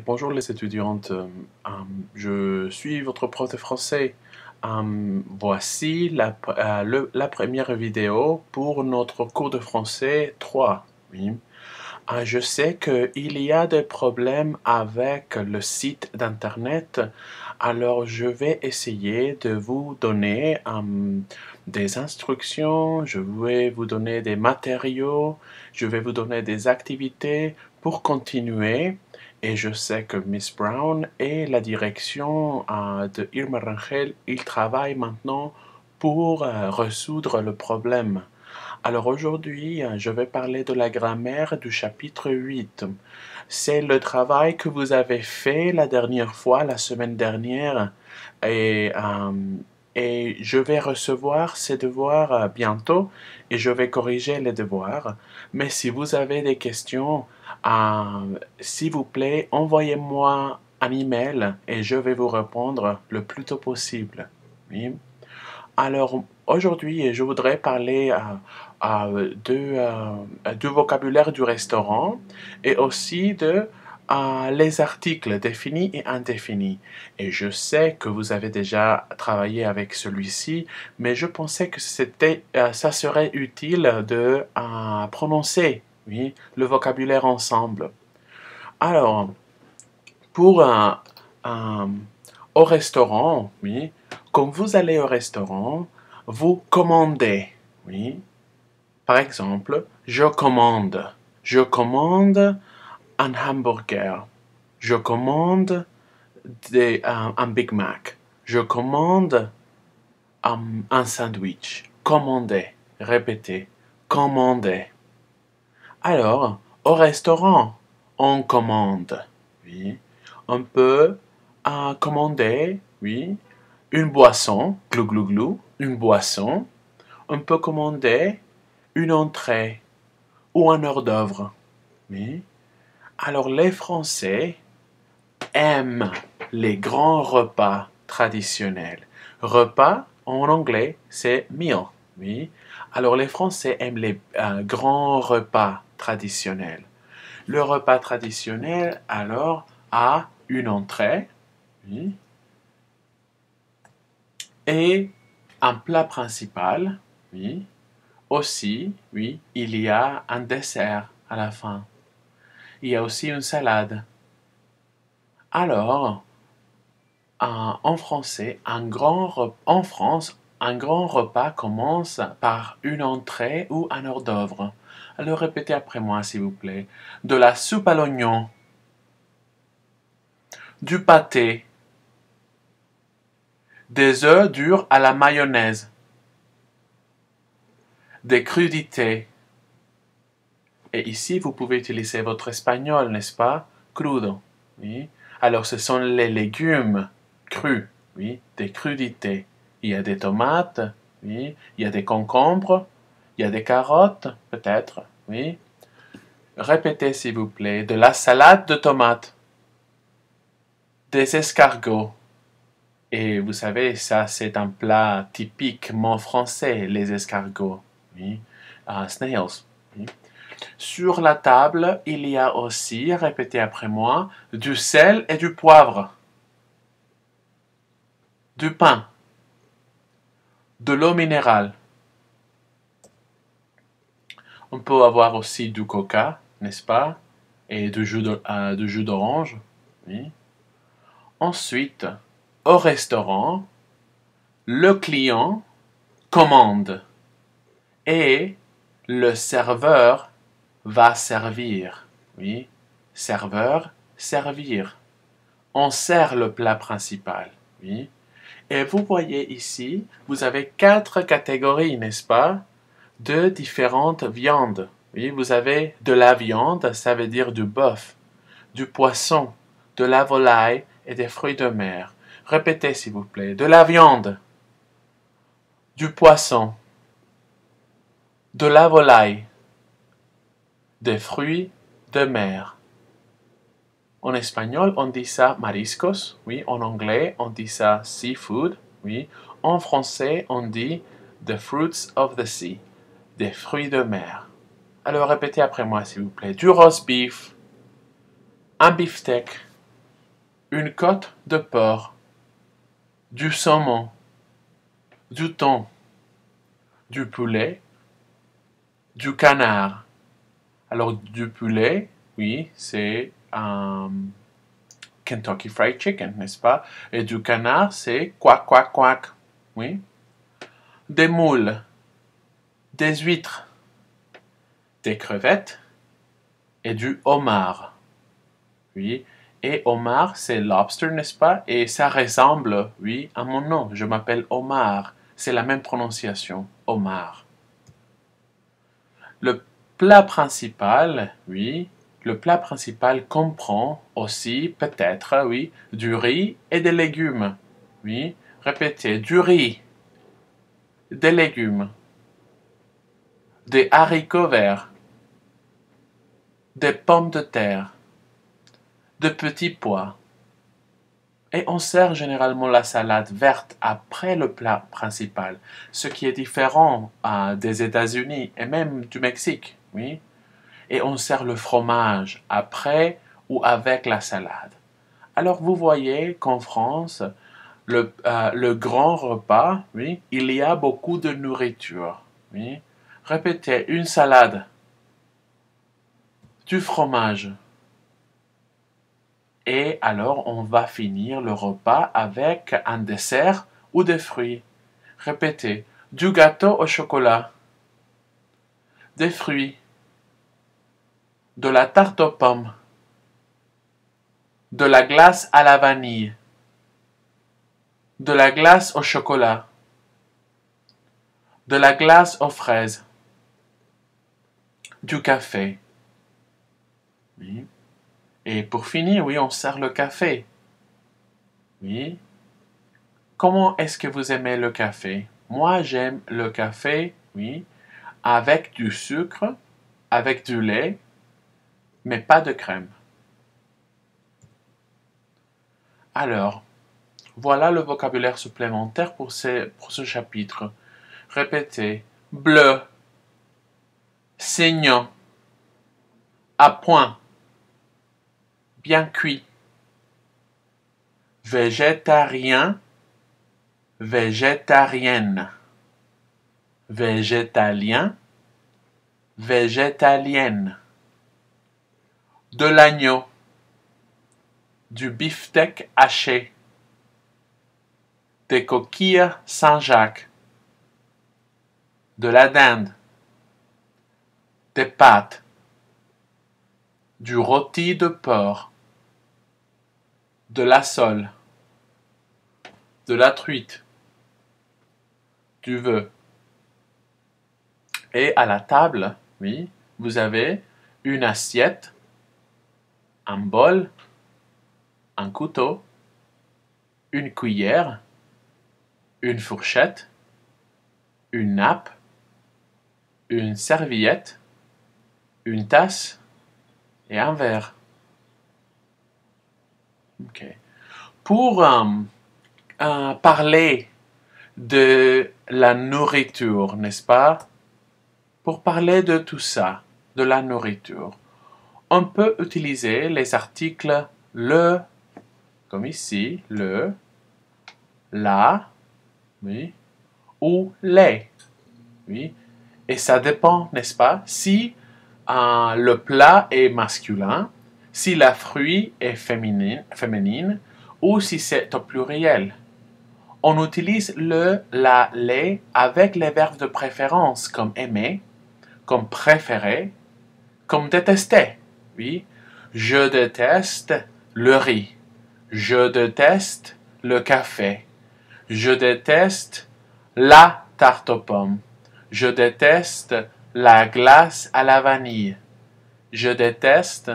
Bonjour les étudiantes. Je suis votre prof de français. Voici la première vidéo pour notre cours de français 3. Oui. Je sais qu'il y a des problèmes avec le site d'internet, alors je vais essayer de vous donner des instructions, je vais vous donner des matériaux, je vais vous donner des activités pour continuer. Et je sais que Miss Brown et la direction de Irma Rangel, ils travaillent maintenant pour résoudre le problème. Alors aujourd'hui, je vais parler de la grammaire du chapitre 8. C'est le travail que vous avez fait la dernière fois, la semaine dernière, et, euh, et je vais recevoir ces devoirs bientôt et je vais corriger les devoirs. Mais si vous avez des questions, s'il vous plaît, envoyez-moi un email et je vais vous répondre le plus tôt possible. Oui. Alors, aujourd'hui, je voudrais parler du vocabulaire du restaurant et aussi de les articles définis et indéfinis. Et je sais que vous avez déjà travaillé avec celui-ci, mais je pensais que ça serait utile de prononcer, oui, le vocabulaire ensemble. Alors, pour un- au restaurant, oui, quand vous allez au restaurant, vous commandez, oui. Par exemple, je commande. Je commande un hamburger. Je commande un Big Mac. Je commande un sandwich. Commandez. Répétez. Commandez. Alors, au restaurant, on commande. Oui. On peut commander, oui, une boisson, glou glou glou, une boisson. On peut commander une entrée ou un hors d'œuvre. Oui. Alors les Français aiment les grands repas traditionnels. Repas en anglais c'est meal. Oui. Alors les Français aiment les grands repas traditionnels. Le repas traditionnel alors a une entrée, oui, et un plat principal, oui. Aussi, oui, il y a un dessert à la fin. Il y a aussi une salade. Alors, en français, en France, un grand repas commence par une entrée ou un hors d'œuvre. Alors répétez après moi, s'il vous plaît. De la soupe à l'oignon, du pâté, des œufs durs à la mayonnaise, des crudités. Et ici, vous pouvez utiliser votre espagnol, n'est-ce pas? Crudo. Oui. Alors, ce sont les légumes crus, oui, des crudités. Il y a des tomates, oui, il y a des concombres, il y a des carottes, peut-être, oui. Répétez, s'il vous plaît, de la salade de tomates, des escargots. Et vous savez, ça, c'est un plat typiquement français, les escargots, oui. Snails, oui. Sur la table, il y a aussi, répétez après moi, du sel et du poivre, du pain, de l'eau minérale. On peut avoir aussi du coca, n'est-ce pas? Et du jus d'orange. Oui. Ensuite, au restaurant, le client commande et le serveur va servir. Oui. Serveur, servir. On sert le plat principal. Oui. Et vous voyez ici, vous avez 4 catégories, n'est-ce pas? De différentes viandes. Oui, vous avez de la viande, ça veut dire du bœuf, du poisson, de la volaille et des fruits de mer. Répétez s'il vous plaît. De la viande, du poisson, de la volaille, des fruits de mer. En espagnol, on dit ça mariscos, oui. En anglais, on dit ça seafood, oui. En français, on dit the fruits of the sea, des fruits de mer. Alors répétez après moi, s'il vous plaît. Du roast beef, un beefsteak, une côte de porc, du saumon, du thon, du poulet, du canard. Alors, du poulet, oui, c'est un Kentucky Fried Chicken, n'est-ce pas? Et du canard, c'est quack, quack, quack. Oui. Des moules, des huîtres, des crevettes et du homard. Oui. Et homard, c'est lobster, n'est-ce pas? Et ça ressemble, oui, à mon nom. Je m'appelle Omar. C'est la même prononciation, homard. Le plat principal, oui, le plat principal comprend aussi, peut-être, oui, du riz et des légumes. Oui, répétez, du riz, des légumes, des haricots verts, des pommes de terre, de petits pois. Et on sert généralement la salade verte après le plat principal, ce qui est différent des États-Unis et même du Mexique, oui. Et on sert le fromage après ou avec la salade. Alors vous voyez qu'en France, le grand repas, oui, il y a beaucoup de nourriture. Oui. Répétez, une salade, du fromage. Et alors on va finir le repas avec un dessert ou des fruits. Répétez, du gâteau au chocolat, des fruits, de la tarte aux pommes, de la glace à la vanille, de la glace au chocolat, de la glace aux fraises, du café. Oui. Et pour finir, oui, on sert le café. Oui. Comment est-ce que vous aimez le café? Moi, j'aime le café, oui, avec du sucre, avec du lait, mais pas de crème. Alors, voilà le vocabulaire supplémentaire pour ce chapitre. Répétez. Bleu, saignant, à point, bien cuit, végétarien, végétarienne, végétalien, végétalienne, de l'agneau, du beefsteak haché, des coquilles Saint-Jacques, de la dinde, des pâtes, du rôti de porc, de la sole, de la truite, du veau. Et à la table, oui, vous avez une assiette, un bol, un couteau, une cuillère, une fourchette, une nappe, une serviette, une tasse et un verre. Ok. Pour parler de la nourriture, n'est-ce pas? Pour parler de tout ça, de la nourriture, on peut utiliser les articles le, comme ici, le, la, oui, ou les, oui. Et ça dépend, n'est-ce pas, si le plat est masculin, si la fruit est féminine ou si c'est au pluriel. On utilise le, la, les avec les verbes de préférence comme aimer, comme préférer, comme détester. Oui, je déteste le riz. Je déteste le café. Je déteste la tarte aux pommes. Je déteste la glace à la vanille. Je déteste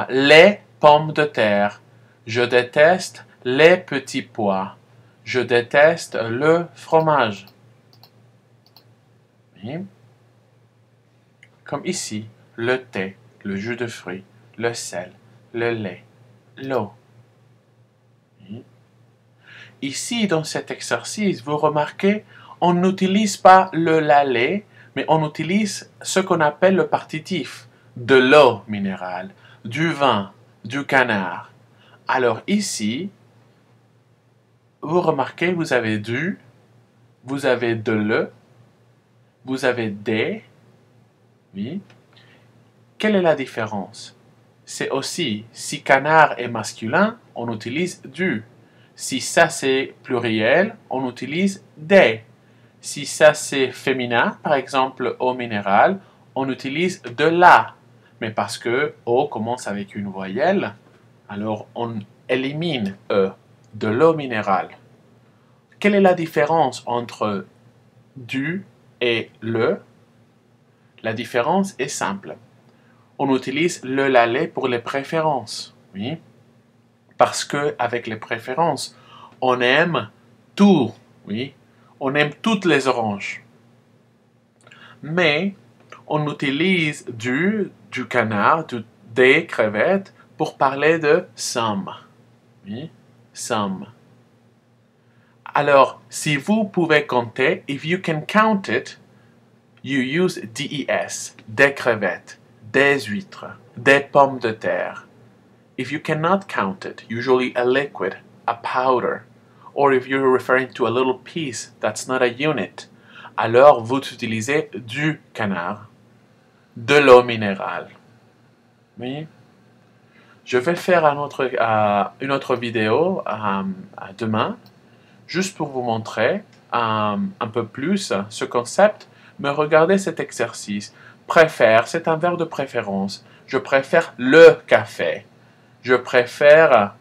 les pommes de terre. Je déteste les petits pois. Je déteste le fromage. Oui. Comme ici, le thé, le jus de fruits, le sel, le lait, l'eau. Oui. Ici, dans cet exercice, vous remarquez, on n'utilise pas le lait, mais on utilise ce qu'on appelle le partitif, de l'eau minérale, du vin, du canard. Alors ici, vous remarquez, vous avez du, vous avez de le, vous avez des. Oui. Quelle est la différence? C'est aussi, si canard est masculin, on utilise du. Si ça c'est pluriel, on utilise des. Si ça c'est féminin, par exemple au minéral, on utilise de la. Mais parce que O commence avec une voyelle, alors on élimine E, de l'eau minérale. Quelle est la différence entre du et le? La différence est simple. On utilise le lalé pour les préférences. Oui. Parce que avec les préférences, on aime tout. Oui. On aime toutes les oranges. Mais on utilise du canard, des crevettes pour parler de some. Oui. Some. Alors, si vous pouvez compter, if you can count it, you use des, des crevettes, des huîtres, des pommes de terre. If you cannot count it, usually a liquid, a powder, or if you're referring to a little piece that's not a unit, alors vous utilisez du canard, de l'eau minérale. Oui. Je vais faire une autre vidéo demain, juste pour vous montrer un peu plus ce concept, mais regardez cet exercice. Préfère, c'est un verbe de préférence. Je préfère le café. Je préfère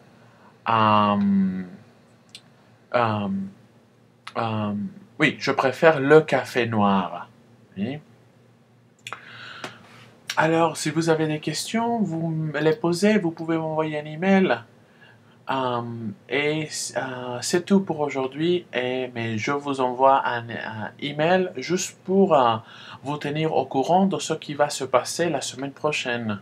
oui, je préfère le café noir. Oui. Alors, si vous avez des questions, vous me les posez, vous pouvez m'envoyer un email. C'est tout pour aujourd'hui, mais je vous envoie un email juste pour vous tenir au courant de ce qui va se passer la semaine prochaine.